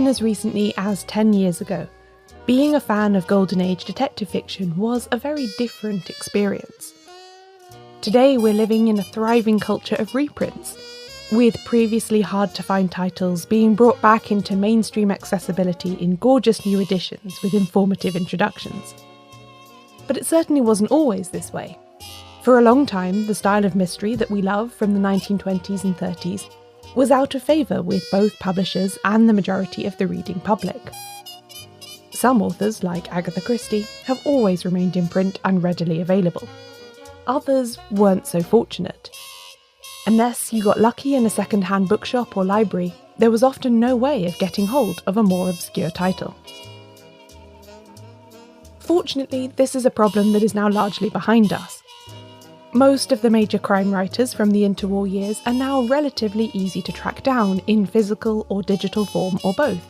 Even as recently as 10 years ago, being a fan of Golden Age detective fiction was a very different experience. Today we're living in a thriving culture of reprints, with previously hard-to-find titles being brought back into mainstream accessibility in gorgeous new editions with informative introductions. But it certainly wasn't always this way. For a long time, the style of mystery that we love from the 1920s and 30s was out of favour with both publishers and the majority of the reading public. Some authors, like Agatha Christie, have always remained in print and readily available. Others weren't so fortunate. Unless you got lucky in a second-hand bookshop or library, there was often no way of getting hold of a more obscure title. Fortunately, this is a problem that is now largely behind us. Most of the major crime writers from the interwar years are now relatively easy to track down in physical or digital form or both.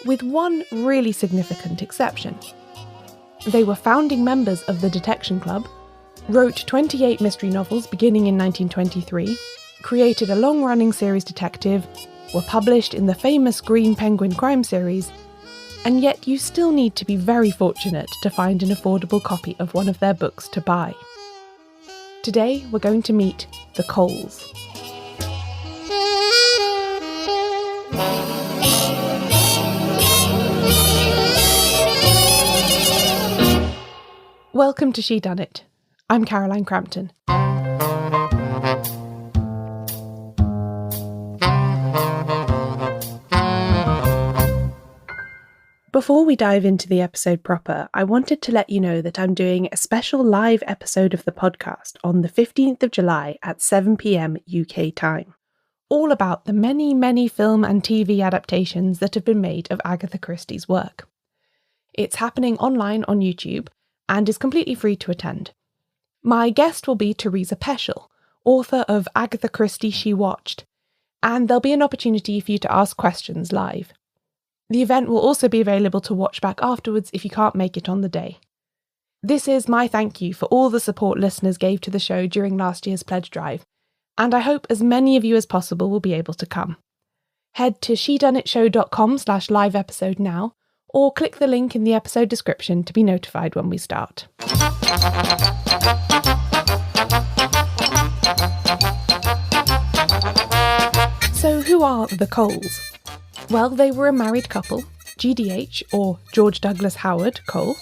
With one really significant exception. They were founding members of the Detection Club, wrote 28 mystery novels beginning in 1923, created a long-running series detective, were published in the famous Green Penguin crime series, and yet you still need to be very fortunate to find an affordable copy of one of their books to buy. Today we're going to meet the Coles. Welcome to Shedunnit. I'm Caroline Crampton. Before we dive into the episode proper, I wanted to let you know that I'm doing a special live episode of the podcast on the 15th of July at 7 p.m. UK time, all about the many, many film and TV adaptations that have been made of Agatha Christie's work. It's happening online on YouTube and is completely free to attend. My guest will be Teresa Peschel, author of Agatha Christie She Watched, and there'll be an opportunity for you to ask questions live. The event will also be available to watch back afterwards if you can't make it on the day. This is my thank you for all the support listeners gave to the show during last year's pledge drive, and I hope as many of you as possible will be able to come. Head to shedunnitshow.com/live episode now, or click the link in the episode description to be notified when we start. So who are the Coles? Well, they were a married couple, G.D.H, or George Douglas Howard Cole,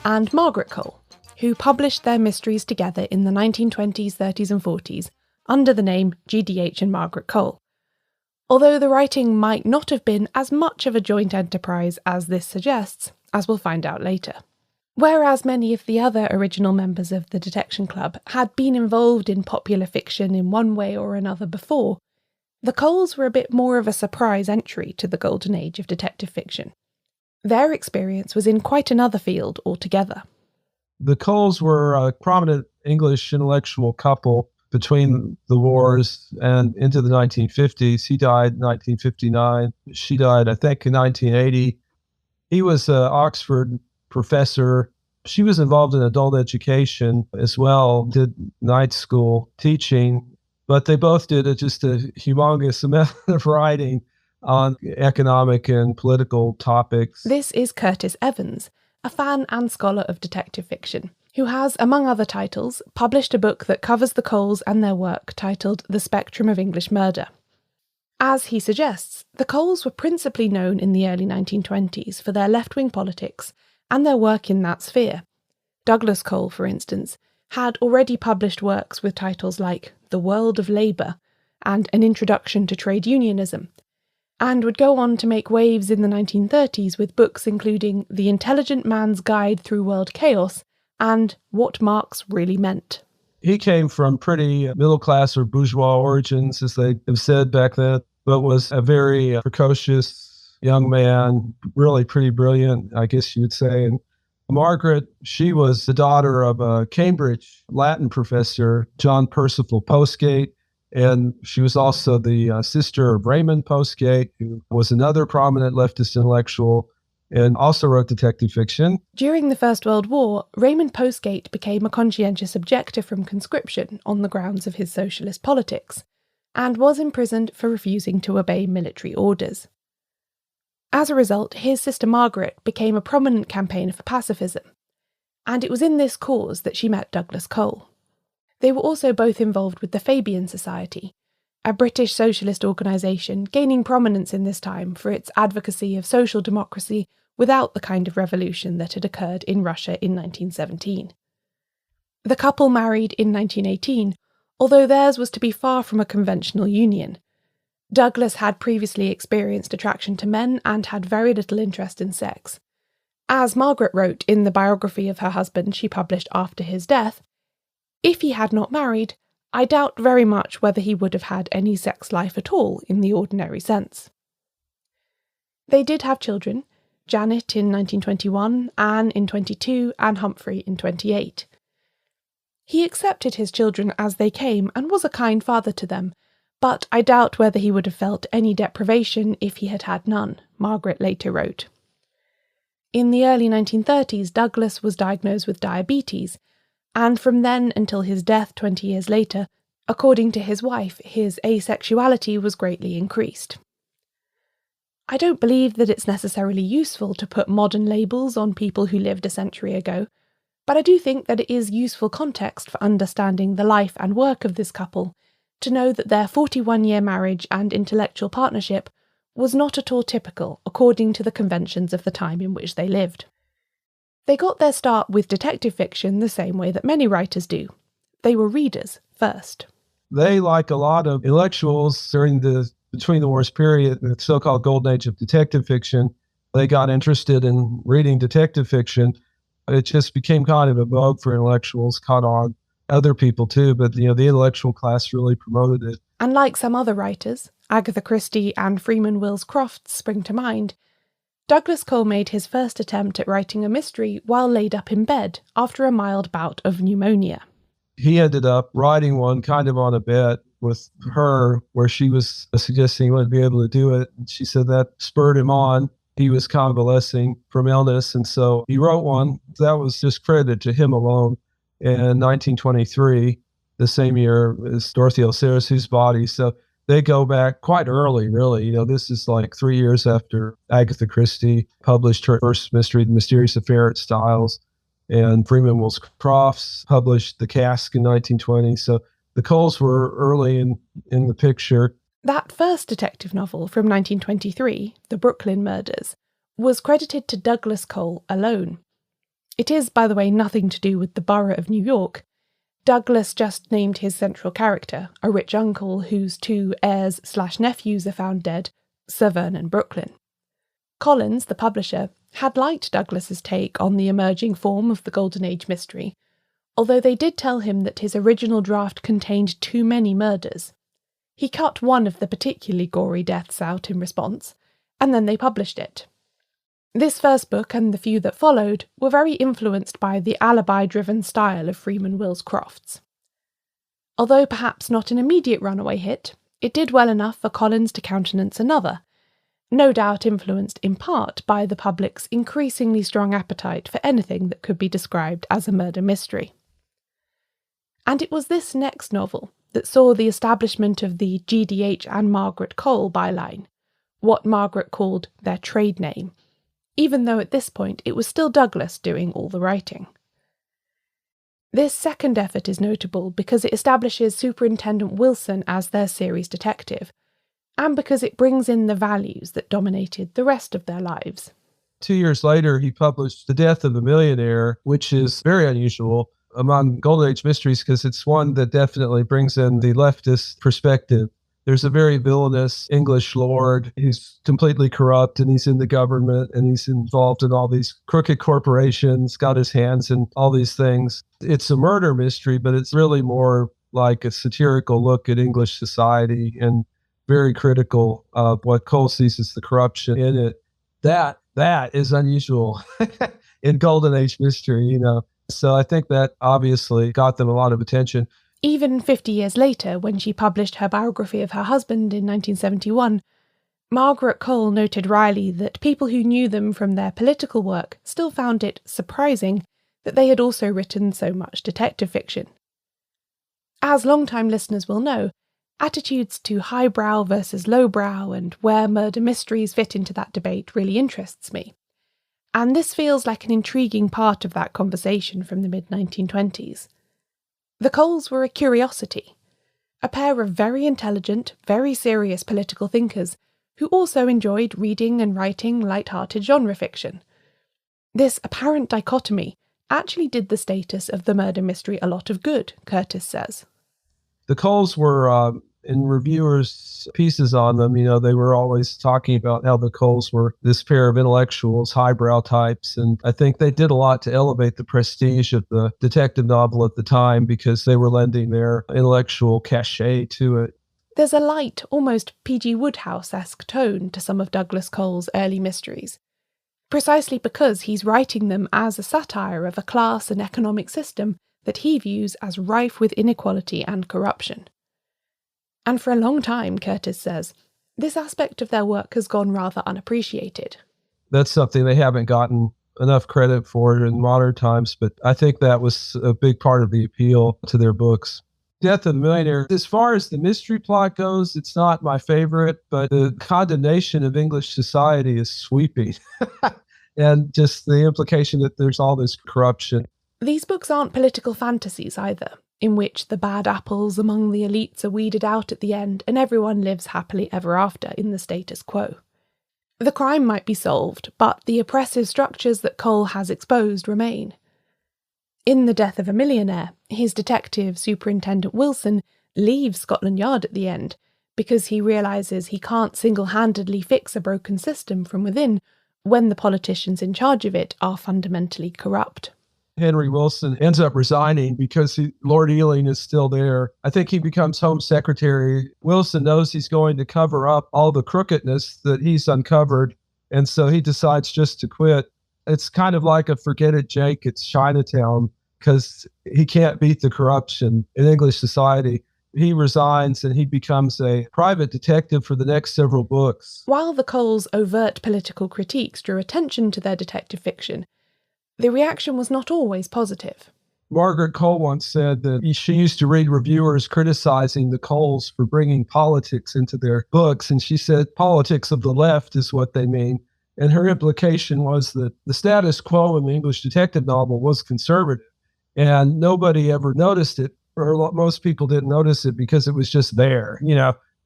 and Margaret Cole, who published their mysteries together in the 1920s, 30s and 40s under the name G.D.H and Margaret Cole, although the writing might not have been as much of a joint enterprise as this suggests, as we'll find out later. Whereas many of the other original members of the Detection Club had been involved in popular fiction in one way or another before, the Coles were a bit more of a surprise entry to the golden age of detective fiction. Their experience was in quite another field altogether. The Coles were a prominent English intellectual couple between the wars and into the 1950s. He died in 1959. She died, I think, in 1980. He was an Oxford professor. She was involved in adult education as well, did night school teaching. But they both did just a humongous amount of writing on economic and political topics. This is Curtis Evans, a fan and scholar of detective fiction, who has, among other titles, published a book that covers the Coles and their work titled The Spectrum of English Murder. As he suggests, the Coles were principally known in the early 1920s for their left-wing politics and their work in that sphere. Douglas Cole, for instance, had already published works with titles like The World of Labour and An Introduction to Trade Unionism, and would go on to make waves in the 1930s with books including The Intelligent Man's Guide Through World Chaos and What Marx Really Meant. He came from pretty middle-class or bourgeois origins, as they have said back then, but was a very precocious young man, really pretty brilliant, I guess you would say. And Margaret, she was the daughter of a Cambridge Latin professor, John Percival Postgate, and she was also the sister of Raymond Postgate, who was another prominent leftist intellectual and also wrote detective fiction. During the First World War, Raymond Postgate became a conscientious objector from conscription on the grounds of his socialist politics, and was imprisoned for refusing to obey military orders. As a result, his sister Margaret became a prominent campaigner for pacifism, and it was in this cause that she met Douglas Cole. They were also both involved with the Fabian Society, a British socialist organisation gaining prominence in this time for its advocacy of social democracy without the kind of revolution that had occurred in Russia in 1917. The couple married in 1918, although theirs was to be far from a conventional union. Douglas had previously experienced attraction to men and had very little interest in sex. As Margaret wrote in the biography of her husband she published after his death, "If he had not married, I doubt very much whether he would have had any sex life at all in the ordinary sense." They did have children, Janet in 1921, Anne in 22, and Humphrey in 28. He accepted his children as they came and was a kind father to them, but I doubt whether he would have felt any deprivation if he had had none, Margaret later wrote. In the early 1930s, Douglas was diagnosed with diabetes, and from then until his death 20 years later, according to his wife, his asexuality was greatly increased. I don't believe that it's necessarily useful to put modern labels on people who lived a century ago, but I do think that it is useful context for understanding the life and work of this couple, to know that their 41-year marriage and intellectual partnership was not at all typical according to the conventions of the time in which they lived. They got their start with detective fiction the same way that many writers do. They were readers first. They, like a lot of intellectuals during the between the wars period, the so-called golden age of detective fiction, they got interested in reading detective fiction. It just became kind of a vogue for intellectuals, caught on. Other people too, but the intellectual class really promoted it. And like some other writers, Agatha Christie and Freeman Wills Crofts spring to mind, Douglas Cole made his first attempt at writing a mystery while laid up in bed after a mild bout of pneumonia. He ended up writing one kind of on a bet with her where she was suggesting he wouldn't be able to do it. And she said that spurred him on. He was convalescing from illness, and so he wrote one. That was just credited to him alone. In 1923, the same year as Dorothy L. Sayers, Whose Body. So they go back quite early, really. This is like 3 years after Agatha Christie published her first mystery, The Mysterious Affair at Styles, and Freeman Wills Crofts published The Cask in 1920. So the Coles were early in the picture. That first detective novel from 1923, The Brooklyn Murders, was credited to Douglas Cole alone. It is, by the way, nothing to do with the borough of New York. Douglas just named his central character, a rich uncle whose 2 heirs/nephews are found dead, Sir Vernon Brooklyn. Collins, the publisher, had liked Douglas's take on the emerging form of the Golden Age mystery, although they did tell him that his original draft contained too many murders. He cut one of the particularly gory deaths out in response, and then they published it. This first book and the few that followed were very influenced by the alibi-driven style of Freeman Wills Crofts. Although perhaps not an immediate runaway hit, it did well enough for Collins to countenance another, no doubt influenced in part by the public's increasingly strong appetite for anything that could be described as a murder mystery. And it was this next novel that saw the establishment of the G.D.H. and Margaret Cole byline, what Margaret called their trade name, even though at this point it was still Douglas doing all the writing. This second effort is notable because it establishes Superintendent Wilson as their series detective, and because it brings in the values that dominated the rest of their lives. 2 years later, he published The Death of a Millionaire, which is very unusual among Golden Age mysteries because it's one that definitely brings in the leftist perspective. There's a very villainous English lord who's completely corrupt, and he's in the government, and he's involved in all these crooked corporations, got his hands in all these things. It's a murder mystery, but it's really more like a satirical look at English society and very critical of what Cole sees as the corruption in it. That is unusual in Golden Age mystery, So I think that obviously got them a lot of attention. Even 50 years later, when she published her biography of her husband in 1971, Margaret Cole noted wryly that people who knew them from their political work still found it surprising that they had also written so much detective fiction. As long-time listeners will know, Attitudes to highbrow versus lowbrow and where murder mysteries fit into that debate really interests me. And this feels like an intriguing part of that conversation from the mid-1920s. The Coles were a curiosity, a pair of very intelligent, very serious political thinkers who also enjoyed reading and writing light-hearted genre fiction. This apparent dichotomy actually did the status of the murder mystery a lot of good, Curtis says. The Coles were, in reviewers' pieces on them, they were always talking about how the Coles were this pair of intellectuals, highbrow types, and I think they did a lot to elevate the prestige of the detective novel at the time because they were lending their intellectual cachet to it. There's a light, almost P.G. Wodehouse-esque tone to some of Douglas Cole's early mysteries, precisely because he's writing them as a satire of a class and economic system that he views as rife with inequality and corruption. And for a long time, Curtis says, this aspect of their work has gone rather unappreciated. That's something they haven't gotten enough credit for in modern times, but I think that was a big part of the appeal to their books. Death of the Millionaire, as far as the mystery plot goes, it's not my favorite, but the condemnation of English society is sweeping. And just the implication that there's all this corruption. These books aren't political fantasies either, in which the bad apples among the elites are weeded out at the end and everyone lives happily ever after in the status quo. The crime might be solved, but the oppressive structures that Cole has exposed remain. In The Death of a Millionaire, his detective, Superintendent Wilson, leaves Scotland Yard at the end because he realises he can't single-handedly fix a broken system from within when the politicians in charge of it are fundamentally corrupt. Henry Wilson ends up resigning because Lord Ealing is still there. I think he becomes Home Secretary. Wilson knows he's going to cover up all the crookedness that he's uncovered, and so he decides just to quit. It's kind of like a Forget It Jake at Chinatown because he can't beat the corruption in English society. He resigns and he becomes a private detective for the next several books. While the Coles' overt political critiques drew attention to their detective fiction, the reaction was not always positive. Margaret Cole once said that she used to read reviewers criticizing the Coles for bringing politics into their books, and she said politics of the left is what they mean. And her implication was that the status quo in the English detective novel was conservative, and nobody ever noticed it, or most people didn't notice it because it was just there,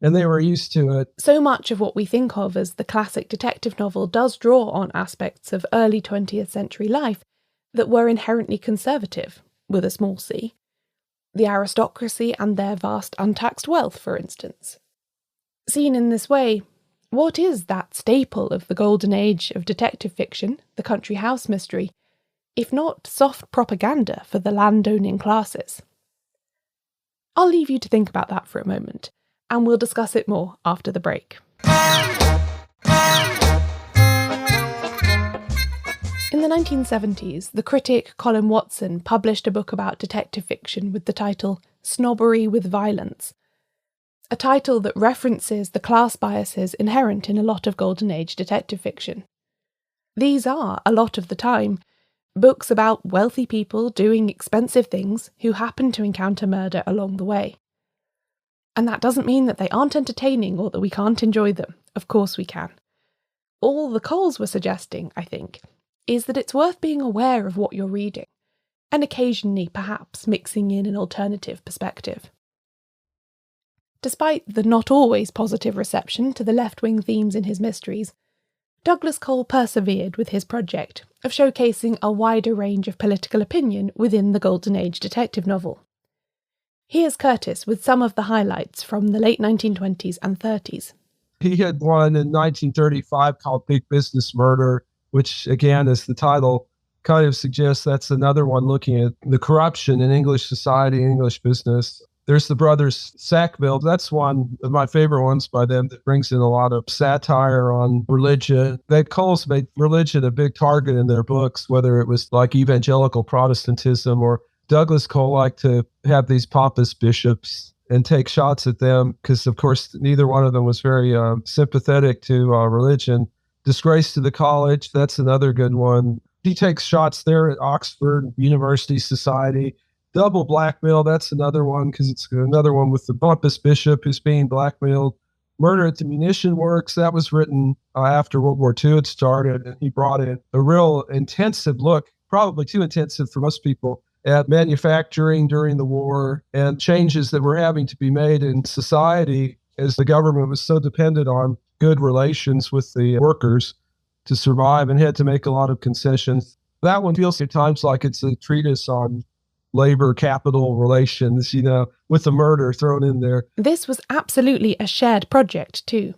and they were used to it. So much of what we think of as the classic detective novel does draw on aspects of early 20th century life that were inherently conservative, with a small c. The aristocracy and their vast untaxed wealth, for instance. Seen in this way, what is that staple of the golden age of detective fiction, the country house mystery, if not soft propaganda for the landowning classes? I'll leave you to think about that for a moment, and we'll discuss it more after the break. In the 1970s, the critic Colin Watson published a book about detective fiction with the title Snobbery with Violence, a title that references the class biases inherent in a lot of Golden Age detective fiction. These are, a lot of the time, books about wealthy people doing expensive things who happen to encounter murder along the way. And that doesn't mean that they aren't entertaining or that we can't enjoy them. Of course we can. All the Coles were suggesting, I think, is that it's worth being aware of what you're reading, and occasionally perhaps mixing in an alternative perspective. Despite the not always positive reception to the left-wing themes in his mysteries, Douglas Cole persevered with his project of showcasing a wider range of political opinion within the Golden Age detective novel. Here's Curtis with some of the highlights from the late 1920s and 30s. He had one in 1935 called Big Business Murder, which, again, as the title kind of suggests, that's another one looking at the corruption in English society, English business. There's the Brothers Sackville. That's one of my favorite ones by them that brings in a lot of satire on religion. They Coles made religion a big target in their books, whether it was like evangelical Protestantism or Douglas Cole liked to have these pompous bishops and take shots at them because, of course, neither one of them was very sympathetic to religion. Disgrace to the College, that's another good one. He takes shots there at Oxford University Society. Double Blackmail, that's another one, because it's another one with the pompous bishop who's being blackmailed. Murder at the Munition Works, that was written after World War II had started, and he brought in a real intensive look, probably too intensive for most people, at manufacturing during the war and changes that were having to be made in society as the government was so dependent on good relations with the workers to survive and had to make a lot of concessions. That one feels at times like it's a treatise on labor capital relations, with the murder thrown in there. This was absolutely a shared project too.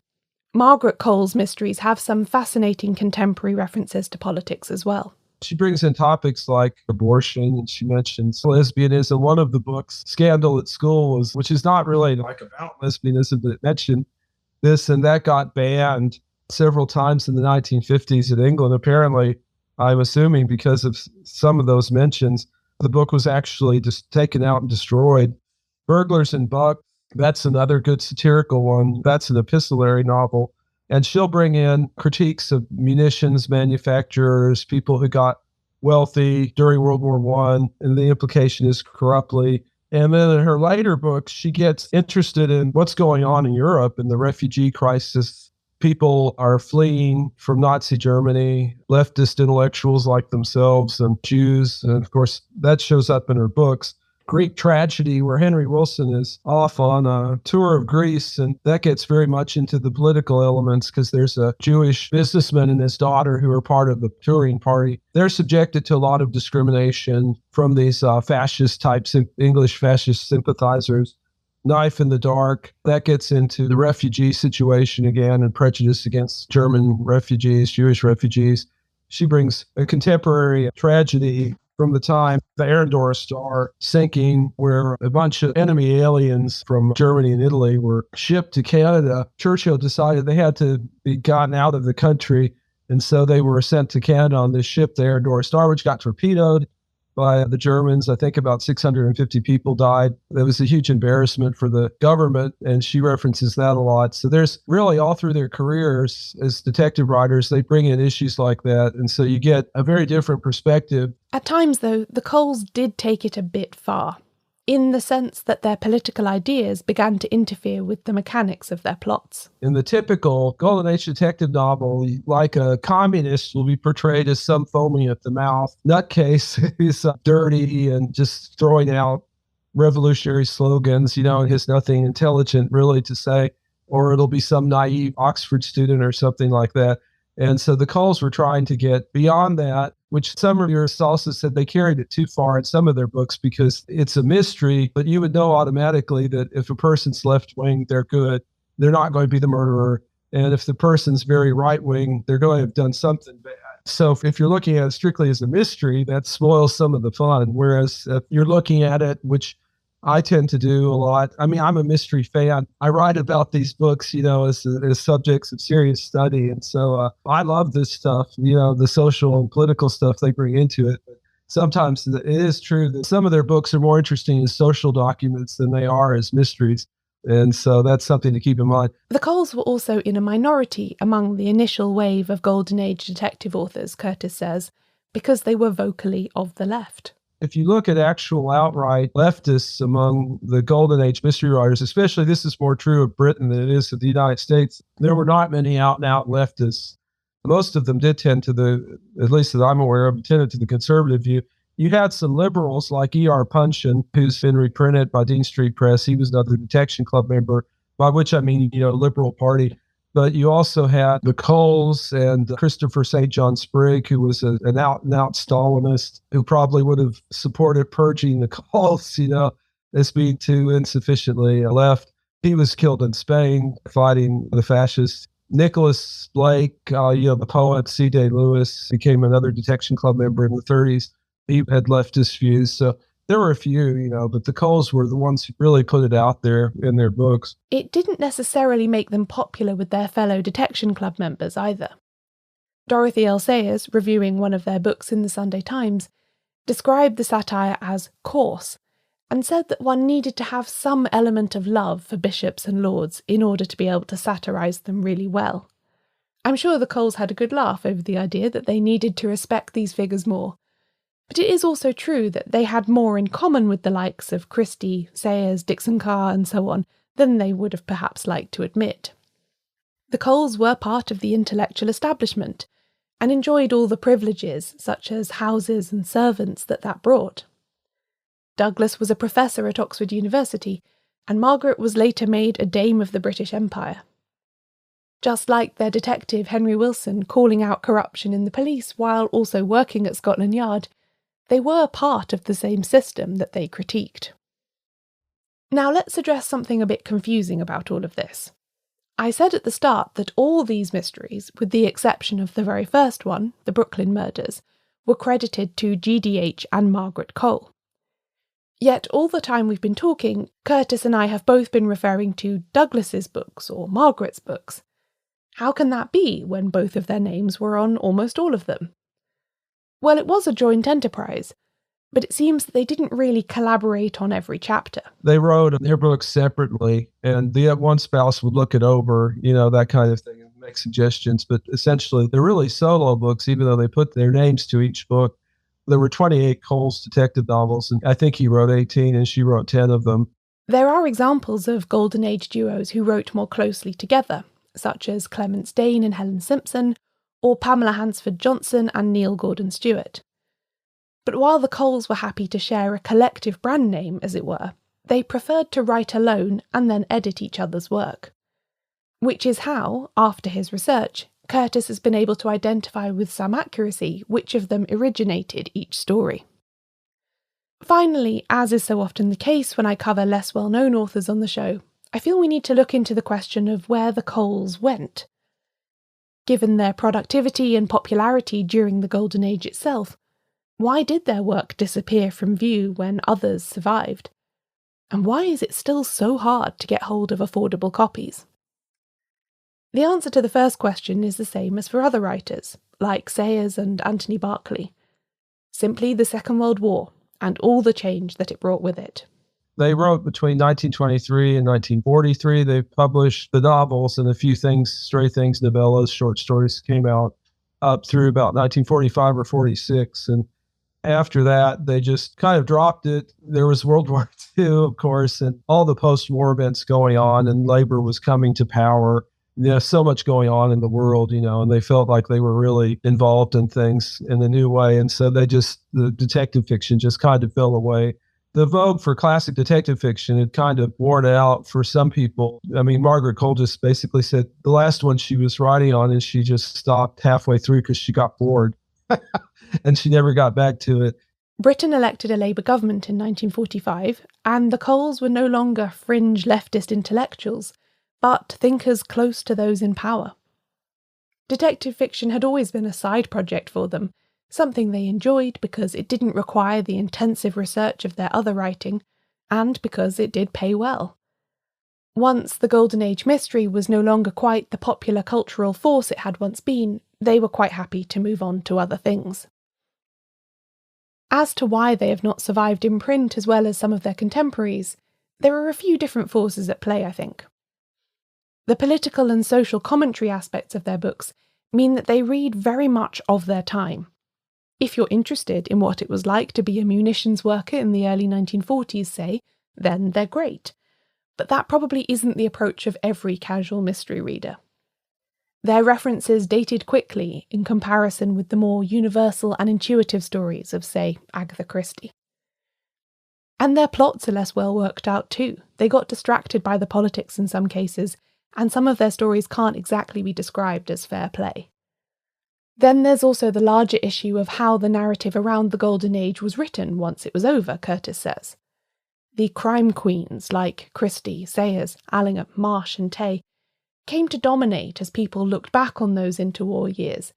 Margaret Cole's mysteries have some fascinating contemporary references to politics as well. She brings in topics like abortion, and she mentions lesbianism. One of the books, Scandal at School, which is not really like about lesbianism, but it mentioned this, and that got banned several times in the 1950s in England. Apparently, I'm assuming because of some of those mentions, the book was actually just taken out and destroyed. Burglars and Buck, that's another good satirical one. That's an epistolary novel. And she'll bring in critiques of munitions manufacturers, people who got wealthy during World War I, and the implication is corruptly. And then in her later books, she gets interested in what's going on in Europe and the refugee crisis. People are fleeing from Nazi Germany, leftist intellectuals like themselves, and Jews. And of course, that shows up in her books. Greek Tragedy, where Henry Wilson is off on a tour of Greece, and that gets very much into the political elements because there's a Jewish businessman and his daughter who are part of the touring party. They're subjected to a lot of discrimination from these fascist types, English fascist sympathizers. Knife in the Dark, that gets into the refugee situation again and prejudice against German refugees, Jewish refugees. She brings a contemporary tragedy from the time the Arendora Star sinking, where a bunch of enemy aliens from Germany and Italy were shipped to Canada. Churchill decided they had to be gotten out of the country, and so they were sent to Canada on this ship, the Arendora Star, which got torpedoed by the Germans. I think about 650 people died. It was a huge embarrassment for the government, and she references that a lot. So there's really all through their careers as detective writers, they bring in issues like that, and so you get a very different perspective. At times, though, the Coles did take it a bit far, in the sense that their political ideas began to interfere with the mechanics of their plots. In the typical Golden Age detective novel, like a communist will be portrayed as some foaming at the mouth nutcase who's dirty and just throwing out revolutionary slogans, and has nothing intelligent really to say, or it'll be some naive Oxford student or something like that. And so the Coles were trying to get beyond that, which some reviewers also said they carried it too far in some of their books because it's a mystery, but you would know automatically that if a person's left-wing, they're good. They're not going to be the murderer. And if the person's very right-wing, they're going to have done something bad. So if you're looking at it strictly as a mystery, that spoils some of the fun. Whereas if you're looking at it, which I tend to do a lot. I mean, I'm a mystery fan. I write about these books, as subjects of serious study. And so I love this stuff, the social and political stuff they bring into it. But sometimes it is true that some of their books are more interesting as social documents than they are as mysteries. And so that's something to keep in mind. The Coles were also in a minority among the initial wave of Golden Age detective authors, Curtis says, because they were vocally of the left. If you look at actual outright leftists among the Golden Age mystery writers, especially this is more true of Britain than it is of the United States, there were not many out-and-out leftists. Most of them did tend to at least that I'm aware of, tended to the conservative view. You had some liberals like E.R. Punchin, who's been reprinted by Dean Street Press. He was another Detection Club member, by which I mean, Liberal Party. But you also had the Coles and Christopher St. John Sprigg, who was an out-and-out Stalinist, who probably would have supported purging the Coles, as being too insufficiently left. He was killed in Spain fighting the fascists. Nicholas Blake, the poet C.D. Lewis, became another Detection Club member in the 30s. He had leftist views. So there were a few, but the Coles were the ones who really put it out there in their books. It didn't necessarily make them popular with their fellow Detection Club members either. Dorothy L. Sayers, reviewing one of their books in the Sunday Times, described the satire as coarse and said that one needed to have some element of love for bishops and lords in order to be able to satirize them really well. I'm sure the Coles had a good laugh over the idea that they needed to respect these figures more, But it is also true that they had more in common with the likes of Christie, Sayers, Dixon Carr, and so on, than they would have perhaps liked to admit. The Coles were part of the intellectual establishment, and enjoyed all the privileges, such as houses and servants, that brought. Douglas was a professor at Oxford University, and Margaret was later made a Dame of the British Empire. Just like their detective Henry Wilson calling out corruption in the police while also working at Scotland Yard, they were part of the same system that they critiqued. Now let's address something a bit confusing about all of this. I said at the start that all these mysteries, with the exception of the very first one, the Brooklyn murders, were credited to G.D.H. and Margaret Cole. Yet all the time we've been talking, Curtis and I have both been referring to Douglas's books or Margaret's books. How can that be when both of their names were on almost all of them? Well, it was a joint enterprise, but it seems that they didn't really collaborate on every chapter. They wrote their books separately, and the one spouse would look it over, that kind of thing, and make suggestions. But essentially, they're really solo books, even though they put their names to each book. There were 28 Coles detective novels, and I think he wrote 18 and she wrote 10 of them. There are examples of Golden Age duos who wrote more closely together, such as Clemence Dane and Helen Simpson, or Pamela Hansford Johnson and Neil Gordon Stewart. But while the Coles were happy to share a collective brand name, as it were, they preferred to write alone and then edit each other's work. Which is how, after his research, Curtis has been able to identify with some accuracy which of them originated each story. Finally, as is so often the case when I cover less well-known authors on the show, I feel we need to look into the question of where the Coles went. Given their productivity and popularity during the Golden Age itself, why did their work disappear from view when others survived? And why is it still so hard to get hold of affordable copies? The answer to the first question is the same as for other writers, like Sayers and Anthony Berkeley. Simply the Second World War, and all the change that it brought with it. They wrote between 1923 and 1943. They published the novels and a few things, stray things, novellas, short stories came out up through about 1945 or 46. And after that, they just kind of dropped it. There was World War II, of course, and all the post-war events going on, and labor was coming to power. So much going on in the world, and they felt like they were really involved in things in a new way. And so the detective fiction just kind of fell away. The vogue for classic detective fiction had kind of worn out for some people. I mean, Margaret Cole just basically said the last one she was writing on, and she just stopped halfway through because she got bored. And she never got back to it. Britain elected a Labour government in 1945, and the Coles were no longer fringe leftist intellectuals, but thinkers close to those in power. Detective fiction had always been a side project for them, something they enjoyed because it didn't require the intensive research of their other writing, and because it did pay well. Once the Golden Age mystery was no longer quite the popular cultural force it had once been, they were quite happy to move on to other things. As to why they have not survived in print as well as some of their contemporaries, there are a few different forces at play, I think. The political and social commentary aspects of their books mean that they read very much of their time. If you're interested in what it was like to be a munitions worker in the early 1940s, say, then they're great. But that probably isn't the approach of every casual mystery reader. Their references dated quickly in comparison with the more universal and intuitive stories of, say, Agatha Christie. And their plots are less well worked out too. They got distracted by the politics in some cases, and some of their stories can't exactly be described as fair play. Then there's also the larger issue of how the narrative around the Golden Age was written once it was over, Curtis says. The crime queens like Christie, Sayers, Allingham, Marsh and Tay came to dominate as people looked back on those interwar years,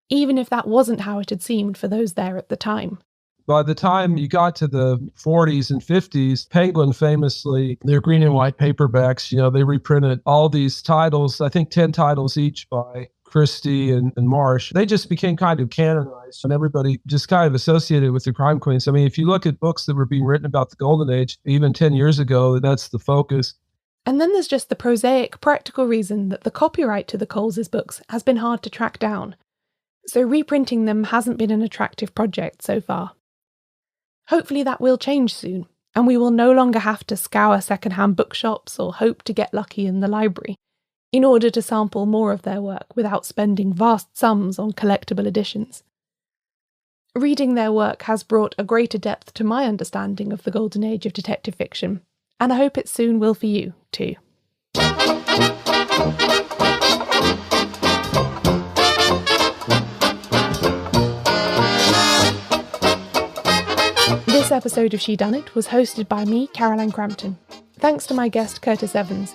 even if that wasn't how it had seemed for those there at the time. By the time you got to the 40s and 50s, Penguin famously, their green and white paperbacks, they reprinted all these titles, I think 10 titles each by Christie and Marsh. They just became kind of canonized, and everybody just kind of associated with the crime queens. I mean, if you look at books that were being written about the Golden Age, even 10 years ago, that's the focus. And then there's just the prosaic, practical reason that the copyright to the Coles' books has been hard to track down. So reprinting them hasn't been an attractive project so far. Hopefully that will change soon, and we will no longer have to scour second-hand bookshops or hope to get lucky in the library in order to sample more of their work without spending vast sums on collectible editions. Reading their work has brought a greater depth to my understanding of the golden age of detective fiction, and I hope it soon will for you, too. This episode of Shedunnit was hosted by me, Caroline Crampton. Thanks to my guest Curtis Evans.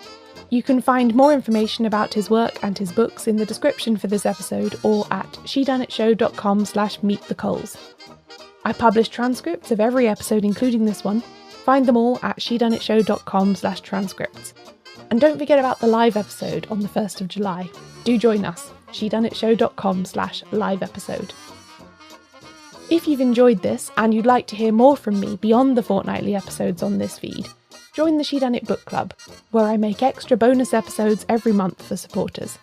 You can find more information about his work and his books in the description for this episode or at shedunnitshow.com/meetthecoles. I publish transcripts of every episode including this one. Find them all at shedunnitshow.com/transcripts. And don't forget about the live episode on the 1st of July. Do join us, shedunnitshow.com/live episode. If you've enjoyed this and you'd like to hear more from me beyond the fortnightly episodes on this feed, join the Shedunnit Book Club, where I make extra bonus episodes every month for supporters.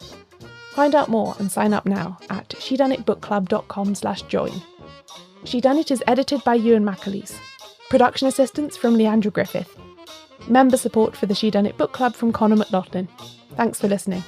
Find out more and sign up now at shedunnitbookclub.com/join. Shedunnit is edited by Euan MacAleece. Production assistance from Leandra Griffith. Member support for the Shedunnit Book Club from Connor McLoughlin. Thanks for listening.